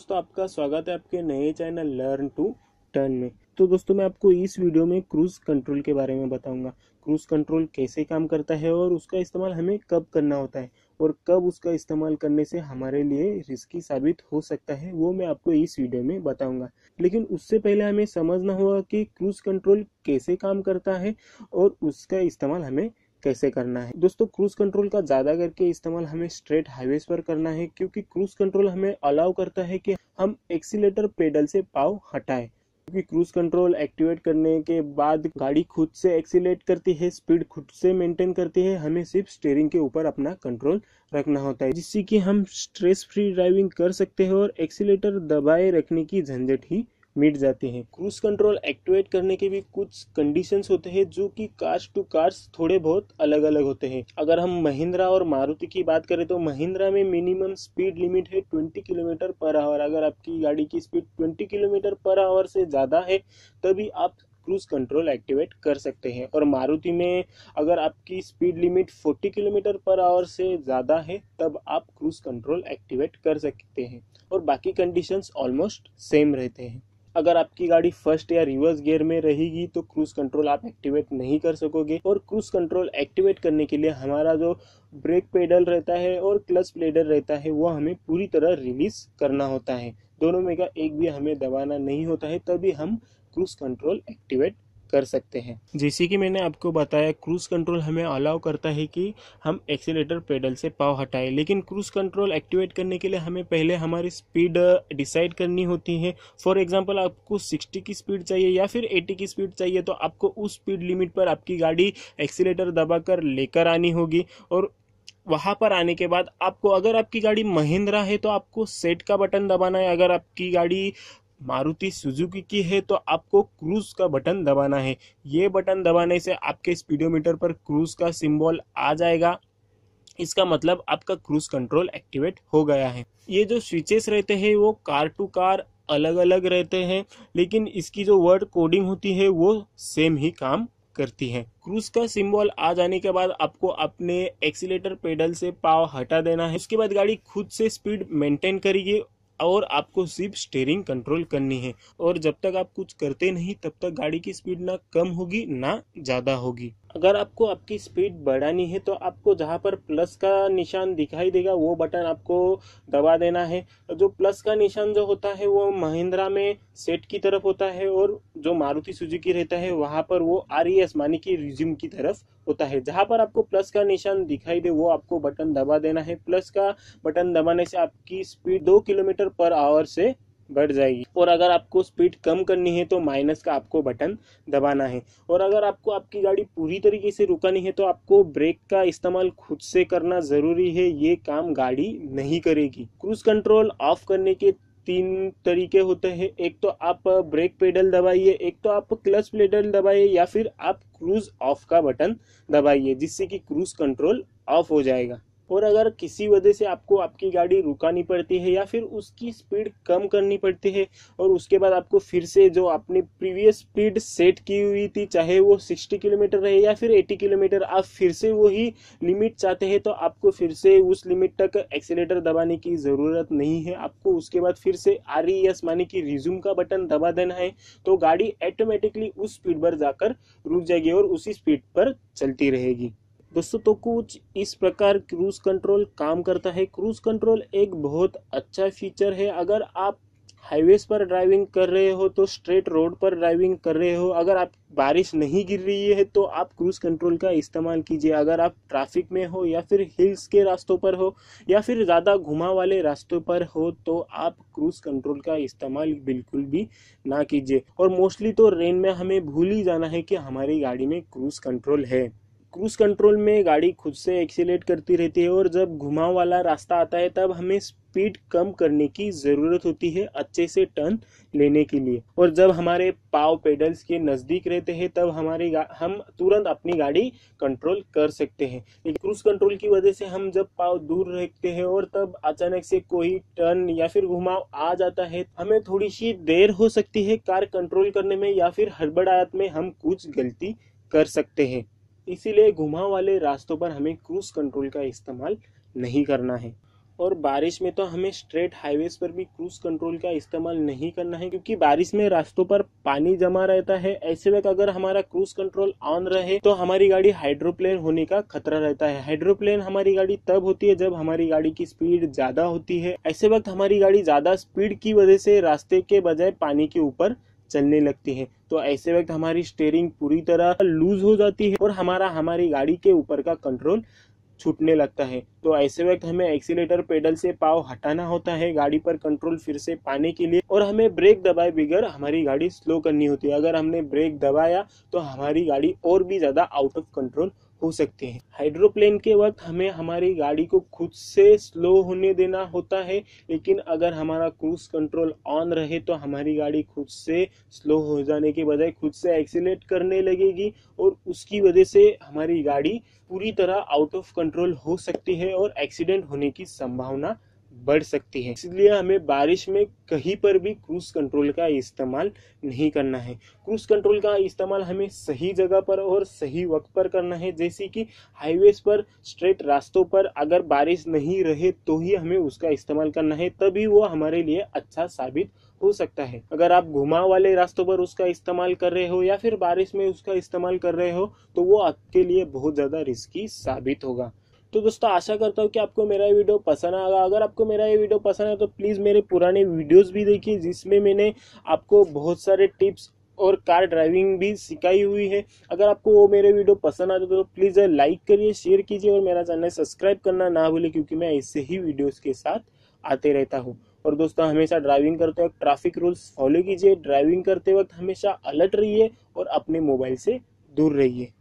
दोस्तों, आपका स्वागत है आपके नए चैनल लर्न टू टर्न में। तो दोस्तों, मैं आपको इस वीडियो में क्रूज कंट्रोल के बारे में बताऊंगा। क्रूज कंट्रोल कैसे काम करता है और उसका इस्तेमाल हमें कब करना होता है और कब उसका इस्तेमाल करने से हमारे लिए रिस्की साबित हो सकता है, वो मैं आपको इस वीडियो में बताऊंगा। लेकिन उससे पहले हमें समझना होगा कि क्रूज कंट्रोल कैसे काम करता है और उसका इस्तेमाल हमें कैसे करना है। दोस्तों, क्रूज कंट्रोल का ज्यादा करके इस्तेमाल हमें स्ट्रेट हाईवेज पर करना है, क्योंकि क्रूज कंट्रोल हमें अलाउ करता है कि हम एक्सीलेटर पेडल से पाँव हटाएं। क्योंकि क्रूज कंट्रोल एक्टिवेट करने के बाद गाड़ी खुद से एक्सीलेट करती है, स्पीड खुद से मेंटेन करती है। हमें सिर्फ स्टीयरिंग के ऊपर अपना कंट्रोल रखना होता है, जिससे कि हम स्ट्रेस फ्री ड्राइविंग कर सकते हैं और एक्सीलेटर दबाए रखने की झंझट ही मिट जाते हैं। क्रूज कंट्रोल एक्टिवेट करने के भी कुछ कंडीशंस होते हैं, जो कि कार्स टू कार्स थोड़े बहुत अलग अलग होते हैं। अगर हम महिंद्रा और मारुति की बात करें तो महिंद्रा में मिनिमम स्पीड लिमिट है 20 किलोमीटर पर आवर। अगर आपकी गाड़ी की स्पीड 20 किलोमीटर पर आवर से ज़्यादा है तभी आप क्रूज कंट्रोल एक्टिवेट कर सकते हैं। और मारुति में अगर आपकी speed limit 40 kilometre per hour से ज़्यादा है तब आप क्रूज कंट्रोल एक्टिवेट कर सकते हैं, और बाकी कंडीशंस ऑलमोस्ट सेम रहते हैं। अगर आपकी गाड़ी फर्स्ट या रिवर्स गियर में रहेगी तो क्रूज कंट्रोल आप एक्टिवेट नहीं कर सकोगे। और क्रूज कंट्रोल एक्टिवेट करने के लिए हमारा जो ब्रेक पेडल रहता है और क्लच पेडल रहता है वो हमें पूरी तरह रिलीज करना होता है। दोनों में का एक भी हमें दबाना नहीं होता है, तभी हम क्रूज कंट्रोल एक्टिवेट कर सकते हैं। जैसे कि मैंने आपको बताया, क्रूज कंट्रोल हमें अलाउ करता है कि हम एक्सीलेटर पेडल से पाँव हटाएं, लेकिन क्रूज कंट्रोल एक्टिवेट करने के लिए हमें पहले हमारी स्पीड डिसाइड करनी होती है। फॉर एग्जांपल, आपको 60 की स्पीड चाहिए या फिर 80 की स्पीड चाहिए, तो आपको उस स्पीड लिमिट पर आपकी गाड़ी एक्सीलेटर दबाकर लेकर आनी होगी। और वहां पर आने के बाद आपको, अगर आपकी गाड़ी महिंद्रा है तो आपको सेट का बटन दबाना है। अगर आपकी गाड़ी मारुति सुजुकी की है तो आपको क्रूज का बटन दबाना है। ये बटन दबाने से आपके स्पीडोमीटर पर क्रूज का सिंबल आ जाएगा। इसका मतलब आपका क्रूज कंट्रोल एक्टिवेट हो गया है। ये जो स्विचेस रहते हैं वो कार टू कार अलग अलग रहते हैं, लेकिन इसकी जो वर्ड कोडिंग होती है वो सेम ही काम करती है। क्रूज का सिंबल आ जाने के बाद आपको अपने एक्सीलेटर पेडल से पाँव हटा देना है। उसके बाद गाड़ी खुद से स्पीड मेंटेन करेगी और आपको सिर्फ स्टीयरिंग कंट्रोल करनी है। और जब तक आप कुछ करते नहीं तब तक गाड़ी की स्पीड ना कम होगी ना ज़्यादा होगी। अगर आपको आपकी स्पीड बढ़ानी है तो आपको जहाँ पर प्लस का निशान दिखाई देगा वो बटन आपको दबा देना है। जो प्लस का निशान जो होता है वो महिंद्रा में सेट की तरफ होता है, और जो मारुति सुजुकी रहता है वहाँ पर वो RES मानी कि रिज्यूम की तरफ होता है। जहाँ पर आपको प्लस का निशान दिखाई दे वो आपको बटन दबा देना है। प्लस का बटन दबाने से आपकी स्पीड 2 किलोमीटर पर आवर से बढ़ जाएगी। और अगर आपको स्पीड कम करनी है तो माइनस का आपको बटन दबाना है। और अगर आपको आपकी गाड़ी पूरी तरीके से रुकानी है तो आपको ब्रेक का इस्तेमाल खुद से करना जरूरी है, ये काम गाड़ी नहीं करेगी। क्रूज कंट्रोल ऑफ करने के 3 तरीके होते हैं। एक तो आप ब्रेक पेडल दबाइए, एक तो आप क्लच पेडल दबाइए, या फिर आप क्रूज ऑफ का बटन दबाइए, जिससे कि क्रूज कंट्रोल ऑफ हो जाएगा। और अगर किसी वजह से आपको आपकी गाड़ी रुकानी पड़ती है या फिर उसकी स्पीड कम करनी पड़ती है, और उसके बाद आपको फिर से जो आपने प्रीवियस स्पीड सेट की हुई थी, चाहे वो 60 किलोमीटर रहे या फिर 80 किलोमीटर, आप फिर से वही लिमिट चाहते हैं तो आपको फिर से उस लिमिट तक एक्सीलेटर दबाने की ज़रूरत नहीं है। आपको उसके बाद फिर से RES माने कि रिज्यूम का बटन दबा देना है, तो गाड़ी ऑटोमेटिकली उस स्पीड पर जाकर रुक जाएगी और उसी स्पीड पर चलती रहेगी। दोस्तों, तो कुछ इस प्रकार क्रूज कंट्रोल काम करता है। क्रूज कंट्रोल एक बहुत अच्छा फीचर है। अगर आप हाईवेज पर ड्राइविंग कर रहे हो तो स्ट्रेट रोड पर ड्राइविंग कर रहे हो, अगर आप बारिश नहीं गिर रही है तो आप क्रूज कंट्रोल का इस्तेमाल कीजिए। अगर आप ट्रैफिक में हो या फिर हिल्स के रास्तों पर हो या फिर ज़्यादा घुमा वाले रास्तों पर हो तो आप क्रूज कंट्रोल का इस्तेमाल बिल्कुल भी ना कीजिए। और मोस्टली तो रेन में हमें भूल ही जाना है कि हमारी गाड़ी में क्रूज कंट्रोल है। क्रूज कंट्रोल में गाड़ी खुद से एक्सीलेट करती रहती है, और जब घुमाव वाला रास्ता आता है तब हमें स्पीड कम करने की ज़रूरत होती है अच्छे से टर्न लेने के लिए। और जब हमारे पाव पेडल्स के नज़दीक रहते हैं तब हम तुरंत अपनी गाड़ी कंट्रोल कर सकते हैं। लेकिन क्रूज कंट्रोल की वजह से हम जब पाव दूर रखते हैं और तब अचानक से कोई टर्न या फिर घुमाव आ जाता है, हमें थोड़ी सी देर हो सकती है कार कंट्रोल करने में, या फिर हड़बड़ाहट में हम कुछ गलती कर सकते हैं। इसीलिए घुमाव वाले रास्तों पर हमें क्रूज कंट्रोल का इस्तेमाल नहीं करना है। और बारिश में तो हमें स्ट्रेट हाईवेज पर भी क्रूज कंट्रोल का इस्तेमाल नहीं करना है, क्योंकि बारिश में रास्तों पर पानी जमा रहता है। ऐसे वक्त अगर हमारा क्रूज कंट्रोल ऑन रहे तो हमारी गाड़ी हाइड्रोप्लेन होने का खतरा रहता है। हाइड्रोप्लेन हमारी गाड़ी तब होती है जब हमारी गाड़ी की स्पीड ज्यादा होती है। ऐसे वक्त हमारी गाड़ी ज्यादा स्पीड की वजह से रास्ते के बजाय पानी के ऊपर चलने लगती है। तो ऐसे वक्त हमारी स्टीयरिंग पूरी तरह लूज हो जाती है और हमारी गाड़ी के ऊपर का कंट्रोल छूटने लगता है। तो ऐसे वक्त हमें एक्सीलेटर पेडल से पाँव हटाना होता है गाड़ी पर कंट्रोल फिर से पाने के लिए, और हमें ब्रेक दबाए बगैर हमारी गाड़ी स्लो करनी होती है। अगर हमने ब्रेक दबाया तो हमारी गाड़ी और भी ज्यादा आउट ऑफ कंट्रोल हो सकती है। हाइड्रोप्लेन के वक्त हमें हमारी गाड़ी को खुद से स्लो होने देना होता है, लेकिन अगर हमारा क्रूज कंट्रोल ऑन रहे तो हमारी गाड़ी खुद से स्लो हो जाने के बजाय खुद से एक्सीलेट करने लगेगी, और उसकी वजह से हमारी गाड़ी पूरी तरह आउट ऑफ कंट्रोल हो सकती है और एक्सीडेंट होने की संभावना बढ़ सकती है। इसलिए हमें बारिश में कहीं पर भी क्रूज कंट्रोल का इस्तेमाल नहीं करना है। क्रूज कंट्रोल का इस्तेमाल हमें सही जगह पर और सही वक्त पर करना है, जैसे कि हाईवेज पर, स्ट्रेट रास्तों पर अगर बारिश नहीं रहे तो ही हमें उसका इस्तेमाल करना है, तभी वो हमारे लिए अच्छा साबित हो सकता है। अगर आप घुमाव वाले रास्तों पर उसका इस्तेमाल कर रहे हो या फिर बारिश में उसका इस्तेमाल कर रहे हो तो वो आपके लिए बहुत ज्यादा रिस्की साबित होगा। तो दोस्तों आशा करता हूँ कि आपको मेरा ये वीडियो पसंद आएगा। अगर आपको मेरा ये वीडियो पसंद है तो प्लीज़ मेरे पुराने वीडियोस भी देखिए, जिसमें मैंने आपको बहुत सारे टिप्स और कार ड्राइविंग भी सिखाई हुई है। अगर आपको वो मेरे वीडियो पसंद आते तो प्लीज़ लाइक करिए, शेयर कीजिए और मेरा चैनल सब्सक्राइब करना ना भूलें, क्योंकि मैं ऐसे ही वीडियोस के साथ आते रहता हूँ। और दोस्तों हमेशा ड्राइविंग करते वक्त ट्रैफिक रूल्स फॉलो कीजिए, ड्राइविंग करते वक्त हमेशा अलर्ट रहिए और अपने मोबाइल से दूर रहिए।